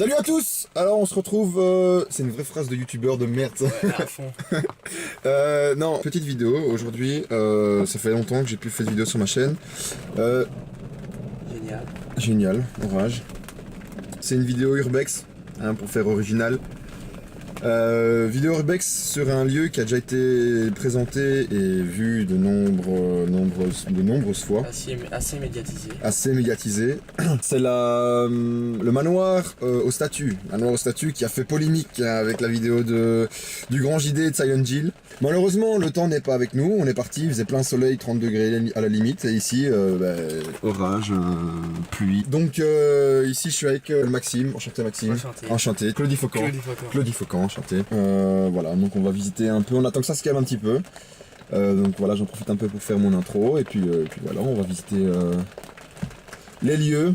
Salut à tous. Alors on se retrouve, c'est une vraie phrase de youtubeur de merde ça. Ouais, à fond. Non, petite vidéo aujourd'hui, ça fait longtemps que j'ai plus fait de vidéo sur ma chaîne. Génial. Génial, orage. C'est une vidéo urbex, hein, pour faire original. Vidéo urbex sur un lieu qui a déjà été présenté et vu de nombreuses fois. Assez médiatisé. Assez médiatisé. C'est le manoir au statut. Manoir au statut qui a fait polémique avec la vidéo du grand JD de Silent Hill. Malheureusement, le temps n'est pas avec nous. On est parti, il faisait plein soleil, 30 degrés à la limite. Et ici, orage, pluie. Donc ici, je suis avec Maxime. Enchanté Maxime. Enchanté. Claudie Faucan. Claudie Faucan, enchanté. Voilà, donc on va visiter un peu. On attend que ça se calme un petit peu. Donc voilà, j'en profite un peu pour faire mon intro. Et puis voilà, on va visiter les lieux.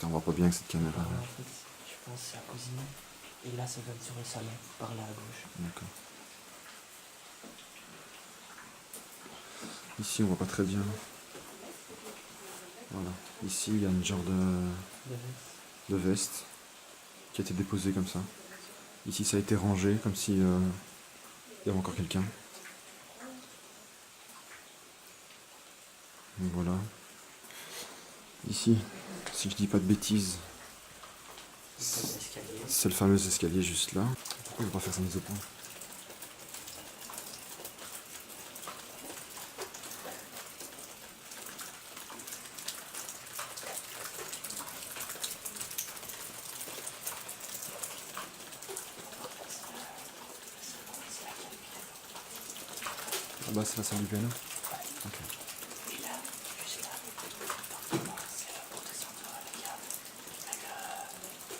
On voit pas bien avec cette caméra. En fait, je pense que c'est la cuisine. Et là, ça donne sur le salon, par là à gauche. D'accord. Ici, on voit pas très bien. Voilà. Ici, il y a une genre de veste qui a été déposée comme ça. Ici, ça a été rangé comme si il y avait encore quelqu'un. Donc voilà. Ici, si je dis pas de bêtises, c'est le fameux escalier juste là. Pourquoi je vais pas faire sa mise au point? Ah bah c'est la salle du piano. Ok. Puis là, juste là, c'est pour descendre la cave.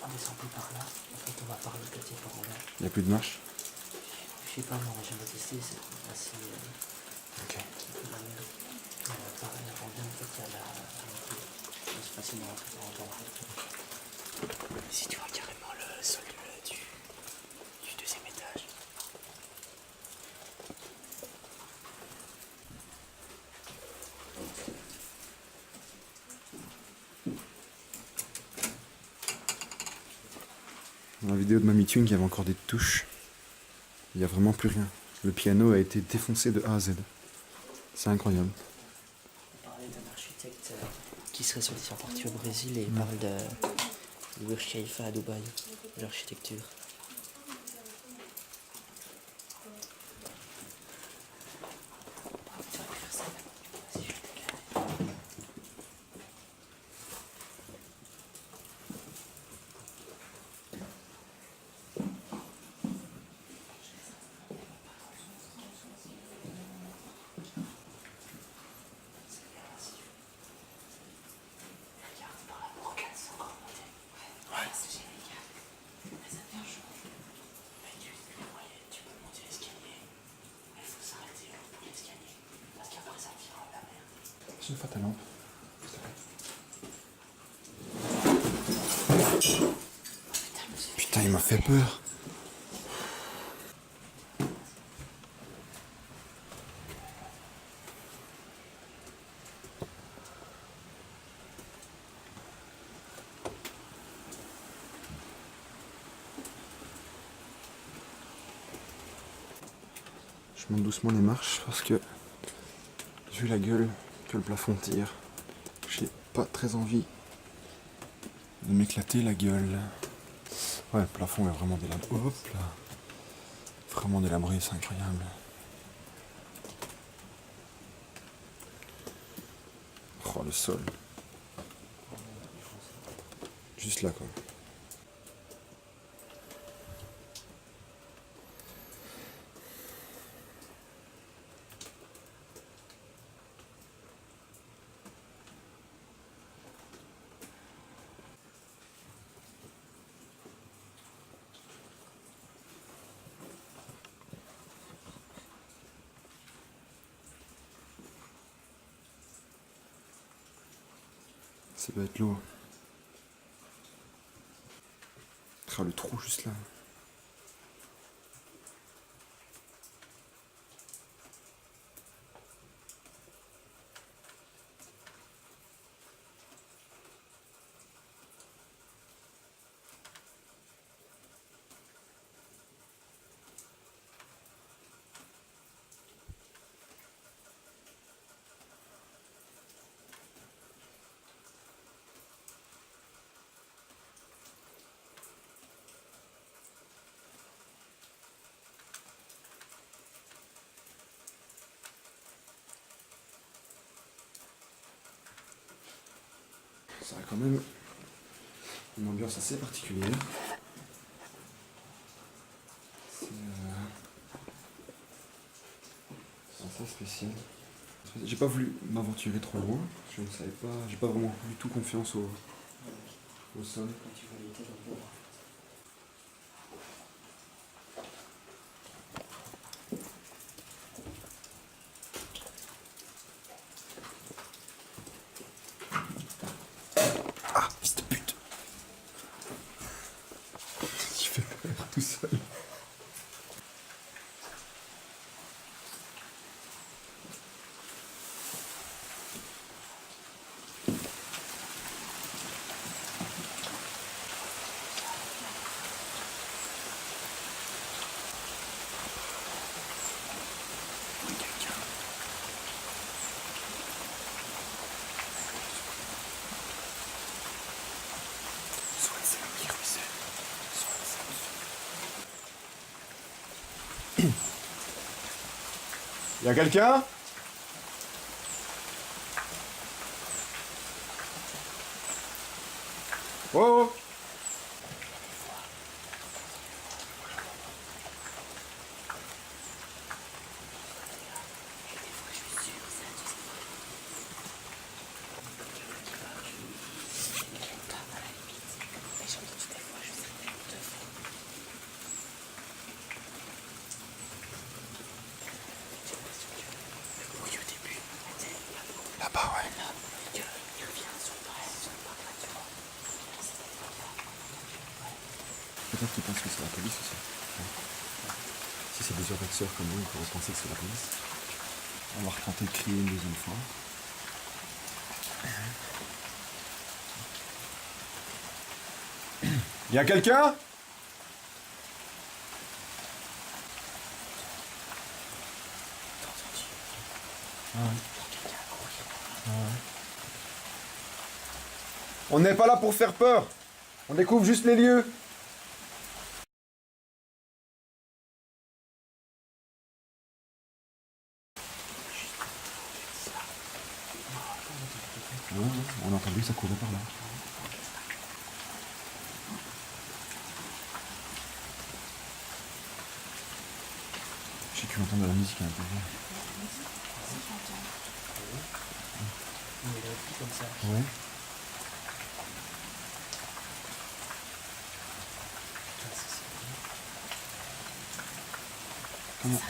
On descend plus par là. En fait, on va par le côté par en bas. Il n'y a plus de marche? Je sais pas, non, on n'a jamais testé. C'est assez. Ok. La merde. Pareil, avant bien, en fait, il y a la. C'est facilement rentrer par en bas. En fait. Si tu vois carrément le sol du deuxième étage. Dans la vidéo de Mamie Tune, il y avait encore des touches. Il n'y a vraiment plus rien. Le piano a été défoncé de A à Z. C'est incroyable. On parlait d'un architecte qui serait sorti en partie au Brésil et il parle de Burj Khalifa à Dubaï, de l'architecture. Une fois ta lampe. Putain, il m'a fait peur. Je monte doucement les marches parce que, vu la gueule que le plafond tire, j'ai pas très envie de m'éclater la gueule. Ouais, le plafond est vraiment délabré. Hop là. Vraiment de la bruit, c'est incroyable. Oh, le sol. Juste là, quoi. Ça doit être l'eau. Ah, le trou juste là. Ça a quand même une ambiance assez particulière. C'est assez spécial. J'ai pas voulu m'aventurer trop loin. Je ne savais pas. J'ai pas vraiment du tout confiance au sol. Quand tu vois l'été dans le bois. Ah, fils de pute! Je fais peur tout seul. Y'a quelqu'un? Oh! Là-bas, ouais. Peut-être qu'ils pensent que c'est la police aussi. Ouais. Si c'est des urbaxeurs comme nous, ils pourraient penser que c'est la police. On va retenter de crier une deuxième fois. Y'a quelqu'un? Ah ouais. Ah ouais. On n'est pas là pour faire peur. On découvre juste les lieux. Ouais, on a entendu, ça courait par là. Je sais que tu entends de la musique à l'intérieur. Comme ça. Ouais. Comment?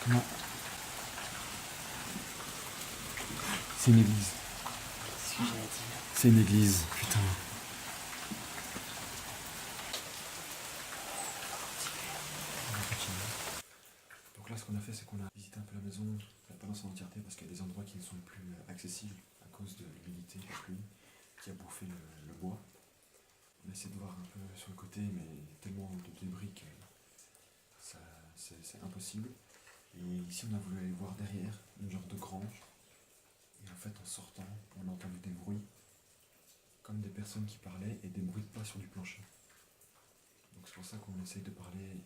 Comment? C'est une église. C'est ce que j'allais dire. C'est une église, putain. Donc là, ce qu'on a fait, c'est qu'on a visité un peu la maison, pas dans son entièreté, parce qu'il y a des endroits qui ne sont plus accessibles à cause de l'humidité, la pluie, qui a bouffé le bois. On a essayé de voir un peu sur le côté, mais il y a tellement de débris que c'est impossible. Et ici, on a voulu aller voir derrière, une genre de grange. Et en fait, en sortant, on a entendu des bruits, comme des personnes qui parlaient, et des bruits de pas sur du plancher. Donc c'est pour ça qu'on essaye de parler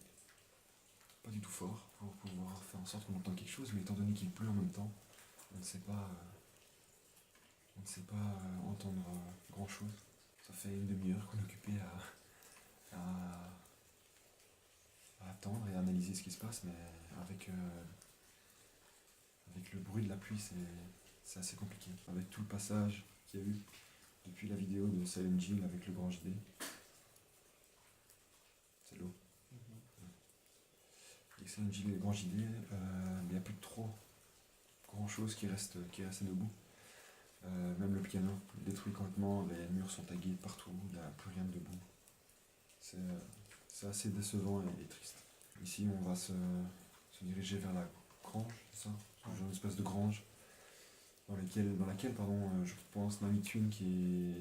pas du tout fort pour pouvoir faire en sorte qu'on entende quelque chose, mais étant donné qu'il pleut en même temps, on ne sait pas, entendre grand chose. Ça fait une demi-heure qu'on est occupé à attendre et à analyser ce qui se passe, mais avec le bruit de la pluie, c'est assez compliqué. Avec tout le passage qu'il y a eu depuis la vidéo de Silent Jill avec le grand JD. C'est l'eau. Avec Silent Jill et le grand JD, il n'y a plus trop grand chose qui reste debout. Même le piano détruit complètement, les murs sont tagués partout, il n'y a plus rien de debout. C'est assez décevant et triste. Ici, on va se diriger vers la grange, c'est ça? Une espèce de grange dans laquelle je pense Mamie Twink et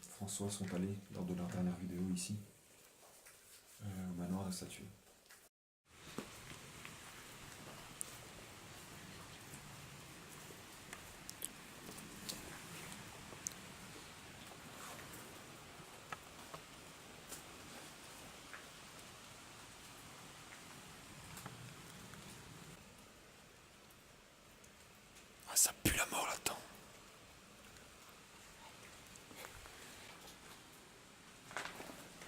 François sont allés lors de leur dernière vidéo ici, au manoir de la statue. Ah, ça pue la mort là-dedans.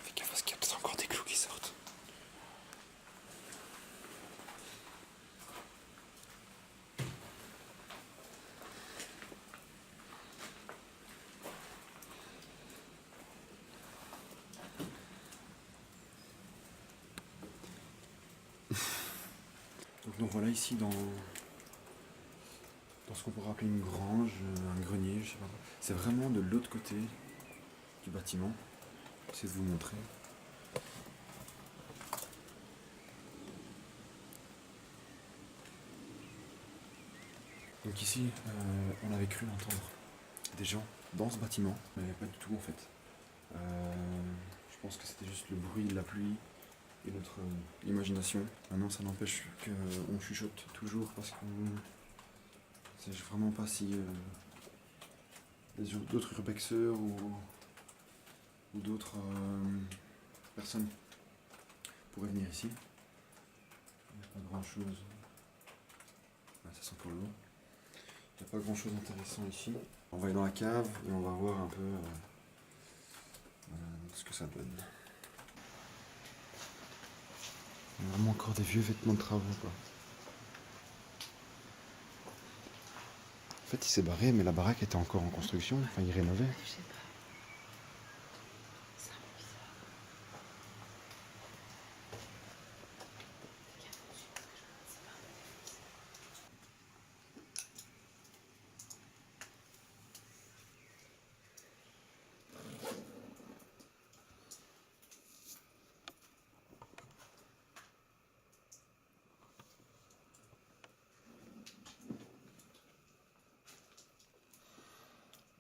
Fais gaffe parce qu'il y a peut-être encore des clous qui sortent. Donc nous voilà ici dans ce qu'on pourrait appeler une grange, un grenier, je sais pas. C'est vraiment de l'autre côté du bâtiment. J'essaie de vous montrer. Donc ici, on avait cru entendre des gens dans ce bâtiment, mais pas du tout en fait. Je pense que c'était juste le bruit de la pluie et notre imagination. Maintenant, ça n'empêche qu'on chuchote toujours parce qu'on ne sait vraiment pas si d'autres urbexeurs ou d'autres personnes pourraient venir ici. Il n'y a pas grand chose. Ah, ça sent pour l'eau. Il n'y a pas grand chose d'intéressant ici. On va aller dans la cave et on va voir un peu ce que ça donne. Il y a vraiment encore des vieux vêtements de travaux, quoi. En fait, il s'est barré, mais la baraque était encore en construction. Enfin, il rénovait. Je sais pas. C'est un peu bizarre. Fais gaffe dessus parce que je ne sais pas.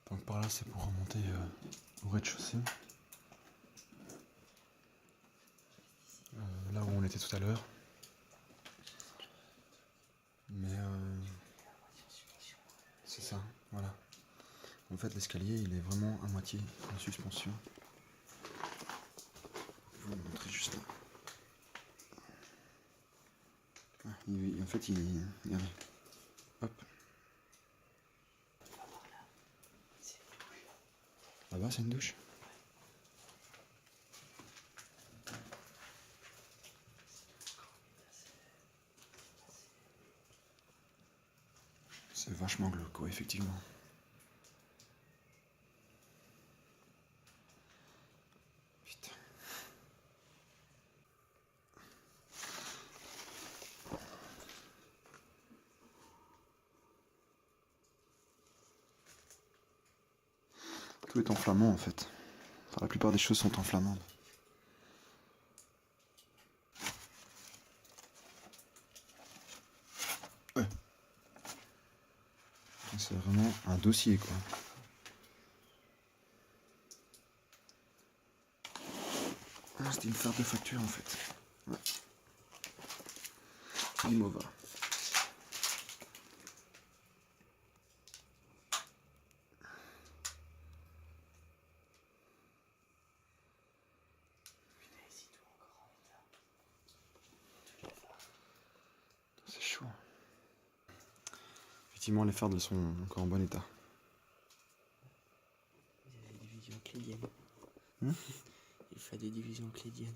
Donc par là, c'est pour remonter au rez-de-chaussée. Là où on était tout à l'heure. Mais c'est ça, voilà. En fait, l'escalier, il est vraiment à moitié en suspension. Je vais vous le montrer juste là. Ah, en fait, regardez. Hop. Là-bas, c'est une douche. C'est vachement glauque, quoi, effectivement. Putain. Tout est en flamand, en fait. Enfin, la plupart des choses sont en flamande. Ouais. C'est vraiment un dossier, quoi. Ah, c'était une carte de facture, en fait. Ouais. Imova. Putain, ici tout encore en état. Toutes les phares. Effectivement, les fardes sont encore en bon état. Il y a des divisions clédiennes. Hmm. Il fait des divisions clédiennes.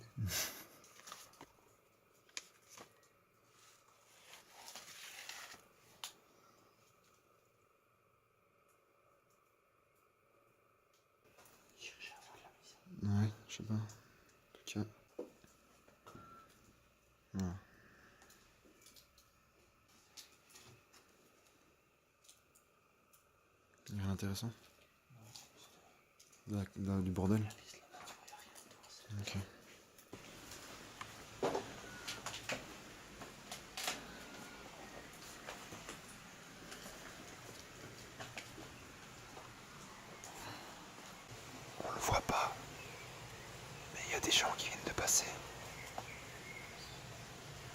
Chercher à faire de la mise. Ouais, je sais pas. En tout cas. Voilà. Il y a rien d'intéressant. Du bordel. Ok. On le voit pas, mais il y a des gens qui viennent de passer.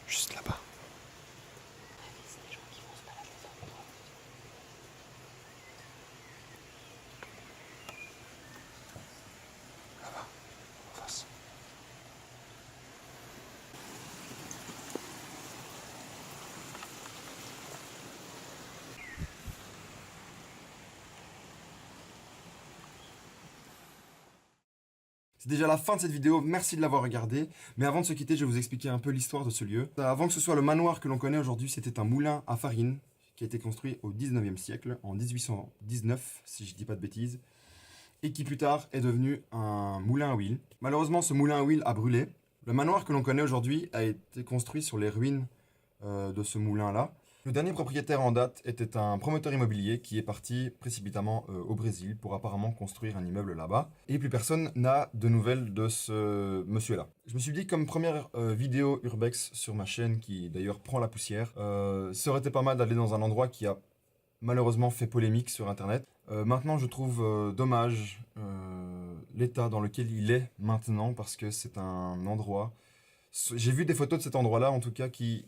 Juste là-bas. C'est des gens qui vont se balader dans le bois. Là-bas, en face. C'est déjà la fin de cette vidéo, merci de l'avoir regardé. Mais avant de se quitter, je vais vous expliquer un peu l'histoire de ce lieu. Avant que ce soit le manoir que l'on connaît aujourd'hui, c'était un moulin à farine qui a été construit au 19e siècle, en 1819, si je dis pas de bêtises, et qui plus tard est devenu un moulin à huile. Malheureusement, ce moulin à huile a brûlé. Le manoir que l'on connaît aujourd'hui a été construit sur les ruines de ce moulin-là. Le dernier propriétaire en date était un promoteur immobilier qui est parti précipitamment au Brésil pour apparemment construire un immeuble là-bas. Et plus personne n'a de nouvelles de ce monsieur-là. Je me suis dit comme première vidéo urbex sur ma chaîne, qui d'ailleurs prend la poussière, ça aurait été pas mal d'aller dans un endroit qui a malheureusement fait polémique sur internet. Maintenant je trouve dommage l'état dans lequel il est maintenant, parce que c'est un endroit... J'ai vu des photos de cet endroit-là, en tout cas, qui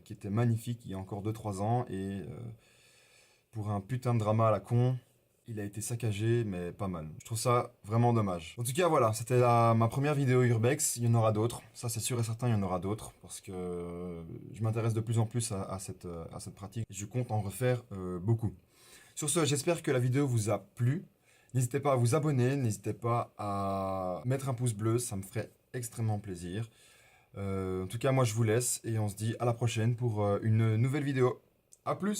était magnifique il y a encore 2-3 ans. Et pour un putain de drama à la con, il a été saccagé, mais pas mal. Je trouve ça vraiment dommage. En tout cas, voilà, c'était ma première vidéo Urbex. Il y en aura d'autres. Ça, c'est sûr et certain, il y en aura d'autres. Parce que je m'intéresse de plus en plus à cette pratique. Et je compte en refaire beaucoup. Sur ce, j'espère que la vidéo vous a plu. N'hésitez pas à vous abonner. N'hésitez pas à mettre un pouce bleu. Ça me ferait extrêmement plaisir. En tout cas, moi je vous laisse et on se dit à la prochaine pour une nouvelle vidéo. A plus!